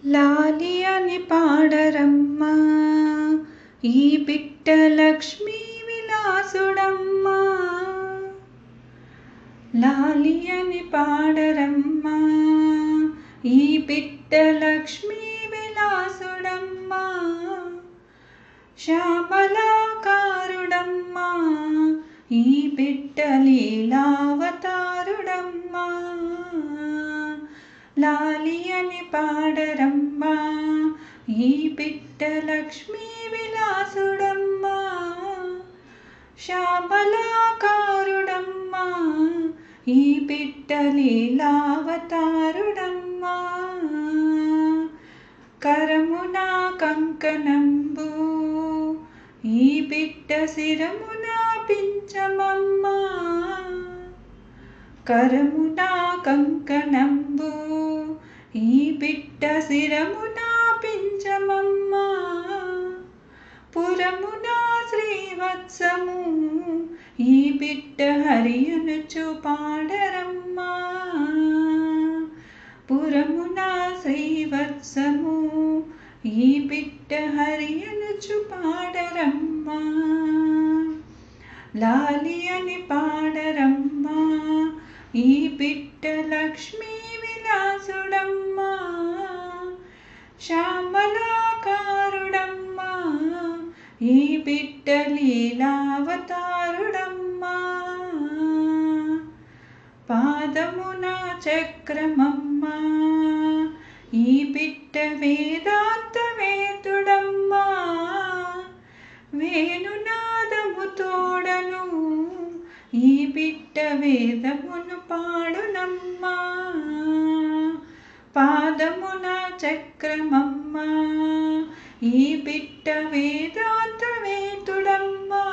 లాలి అని పాడరమ్మా ఈ పిట్ట లక్ష్మీ విలాసుడమ్మా. లాలి అని పాడరమ్మా ఈ పిట్ట లక్ష్మీ విలాసుడమ్మా. శ్యామలాకారుడమ్మా ఈ పిట్ట లీలావతారుడమ్మా. లాలి అని పాడరమ్మా ఈ పిట్ట లక్ష్మీ విలాసుడమ్మా. శ్యామలాకారుడమ్మా ఈ పిట్ట లీలావతారుడమ్మా. కరమున కంకణంబు ఈ పిట్ట శిరమున పించమమ్మా. కరమున కంకణంబు ఈ పిట్ట శిరమున పించమమ్మా. పురమున శ్రీవత్సము ఈ పిట్ట హరియనుచు పాడరమ్మా. పురమున శ్రీవత్సము ఈ పిట్ట హరియనుచు పాడరమ్మా. లాలి అని పాడరమ్మా ఈ పిట్ట లక్ష్మీ విలాసుడమ్మా. శ్యామలాకారుడమ్మా ఈ పిట్ట లీలావతారుడమ్మా. పాదమున చక్రమమ్మా ఈ పిట్ట వేదాంత వేతుడమ్మా. వేణునాదము తోడను ఈ పిట్ట వేదమును పాడునమ్మా. పాదమున చక్రమమ్మా ఈ పిట్ట వేదాంత వేతుడమ్మా.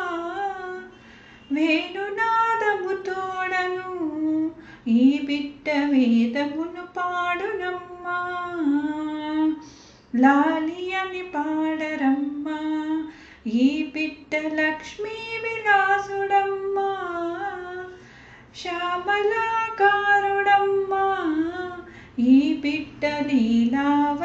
వేణునాదము తోడను ఈ పిట్ట వేదమును పాడునమ్మా. లాలి అని పాడరమ్మా ఈ పిట్ట లక్ష్మీ విలాసుడమ్మా. శ్యామలాకారుడమ్మా ఈ పిట్ట లీలావతారుడమ్మా.